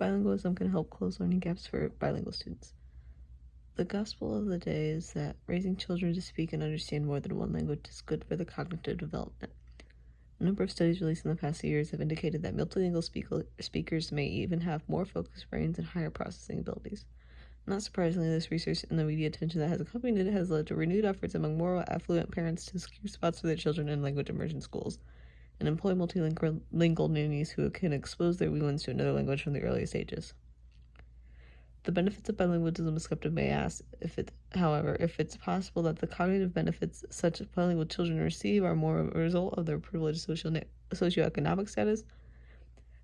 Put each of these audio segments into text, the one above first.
Bilingualism can help close learning gaps for bilingual students. The gospel of the day is that raising children to speak and understand more than one language is good for their cognitive development. A number of studies released in the past few years have indicated that multilingual speakers may even have more focused brains and higher processing abilities. Not surprisingly, this research and the media attention that has accompanied it has led to renewed efforts among more affluent parents to secure spots for their children in language immersion schools and employ multilingual nannies who can expose their wee ones to another language from the earliest ages. The benefits of bilingualism, a skeptic may ask, if it's possible that the cognitive benefits such bilingual children receive are more a result of their privileged socioeconomic status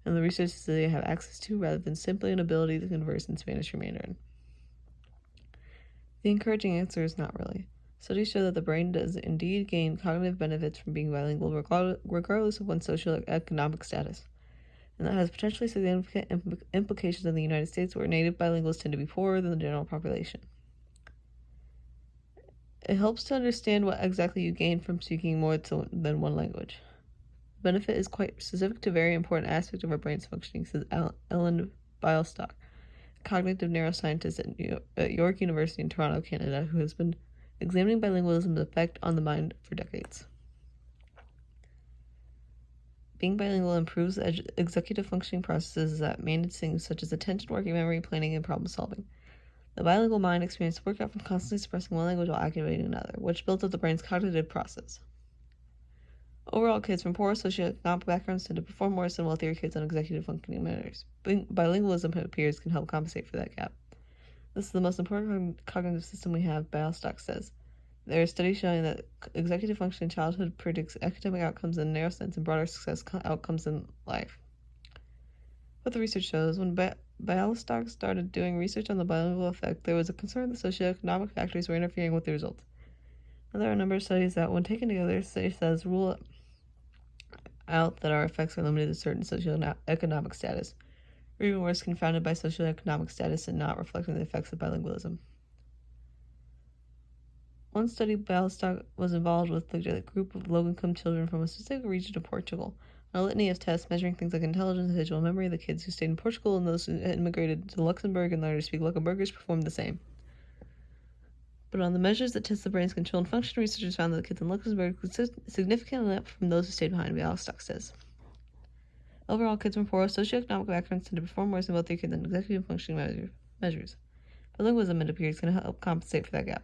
and the resources they have access to rather than simply an ability to converse in Spanish or Mandarin. The encouraging answer is not really. Studies show that the brain does indeed gain cognitive benefits from being bilingual regardless of one's socioeconomic status, and that has potentially significant implications in the United States, where native bilinguals tend to be poorer than the general population. It helps to understand what exactly you gain from speaking more than one language. The benefit is quite specific to a very important aspect of our brain's functioning, says Ellen Bialstock, a cognitive neuroscientist at York University in Toronto, Canada, who has been examining bilingualism's effect on the mind for decades. Being bilingual improves the executive functioning processes that manage things such as attention, working memory, planning, and problem solving. The bilingual mind experiences workout from constantly expressing one language while activating another, which builds up the brain's cognitive process. Overall, kids from poorer socioeconomic backgrounds tend to perform worse than wealthier kids on executive functioning matters. Bilingualism, it appears, can help compensate for that gap. This is the most important cognitive system we have, Bialstock says. There are studies showing that executive function in childhood predicts academic outcomes in a narrow sense and broader success outcomes in life. What the research shows, when Bialstock started doing research on the bilingual effect, there was a concern that socioeconomic factors were interfering with the results. And there are a number of studies that, when taken together, says rule out that our effects are limited to certain socioeconomic status, or even worse, confounded by socioeconomic status and not reflecting the effects of bilingualism. One study Bialstock was involved with looked at a group of low-income children from a specific region of Portugal, on a litany of tests measuring things like intelligence and visual memory. The kids who stayed in Portugal and those who had immigrated to Luxembourg and learned to speak Luxembourgish performed the same. But on the measures that test the brain's control and function, researchers found that the kids in Luxembourg were significantly up from those who stayed behind, Bialstock says. Overall, kids from poorer socioeconomic backgrounds tend to perform worse than wealthier kids in executive functioning measures. Bilingualism, it appears, can help compensate for that gap.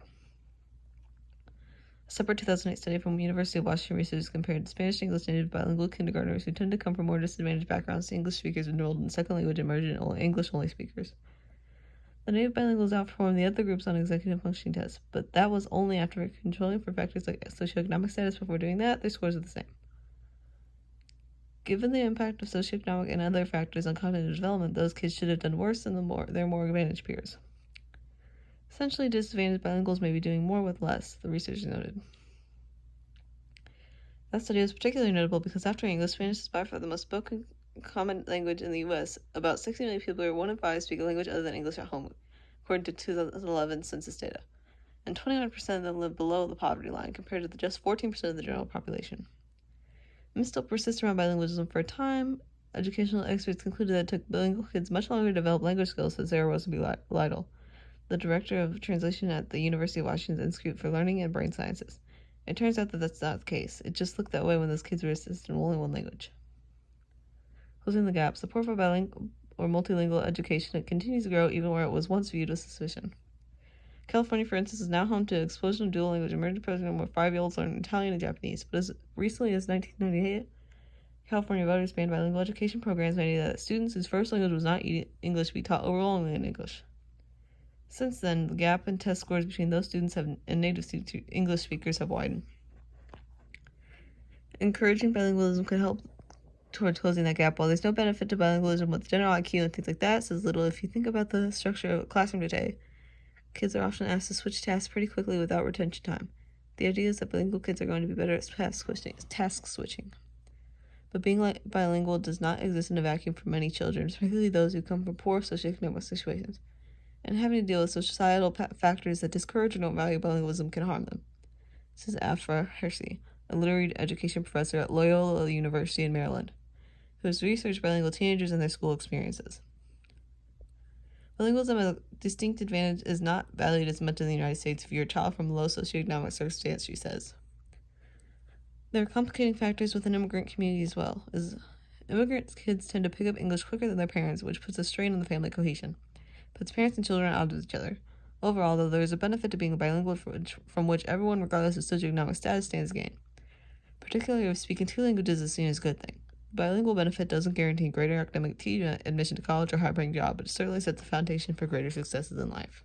A separate 2008 study from the University of Washington researchers compared Spanish and English native bilingual kindergartners who tend to come from more disadvantaged backgrounds to English speakers enrolled in second language immersion English-only speakers. The native bilinguals outperformed the other groups on executive functioning tests, but that was only after controlling for factors like socioeconomic status. Before doing that, their scores are the same. Given the impact of socioeconomic and other factors on cognitive development, those kids should have done worse than their more advantaged peers. Essentially, disadvantaged bilinguals may be doing more with less, the researchers noted. That study was particularly notable because after English, Spanish is by far the most spoken common language in the U.S. About 60 million people, or 1 in 5, speak a language other than English at home, according to 2011 census data. And 29% of them live below the poverty line, compared to just 14% of the general population. Myths still persist around bilingualism for a time. Educational experts concluded that it took bilingual kids much longer to develop language skills than Sarah Rosenby Lytle, the director of translation at the University of Washington's Institute for Learning and Brain Sciences. It turns out that that's not the case. It just looked that way when those kids were assisted in only one language. Closing the gap, support for bilingual or multilingual education continues to grow even where it was once viewed with suspicion. California, for instance, is now home to an explosion of dual language immersion program where 5-year-olds learn Italian and Japanese. But as recently as 1998, California voters banned bilingual education programs, mandating that students whose first language was not English be taught overwhelmingly in English. Since then, the gap in test scores between those students and native English speakers have widened. Encouraging bilingualism could help towards closing that gap. While there's no benefit to bilingualism with general IQ and things like that, says Little, if you think about the structure of a classroom today, kids are often asked to switch tasks pretty quickly without retention time. The idea is that bilingual kids are going to be better at task switching. But being bilingual does not exist in a vacuum for many children, particularly those who come from poor socioeconomic situations, and having to deal with societal factors that discourage or don't value bilingualism can harm them. This is Afra Hersey, a literary education professor at Loyola University in Maryland, who has researched bilingual teenagers and their school experiences. Bilingualism as a distinct advantage is not valued as much in the United States if you're a child from a low socioeconomic circumstance, she says. There are complicating factors with an immigrant community as well, as immigrant kids tend to pick up English quicker than their parents, which puts a strain on the family cohesion, puts parents and children at odds with each other. Overall, though, there is a benefit to being bilingual from which everyone, regardless of socioeconomic status, stands to gain. Particularly if speaking two languages is seen as a good thing. Bilingual benefit doesn't guarantee greater academic admission to college or high-paying job, but it certainly sets the foundation for greater successes in life.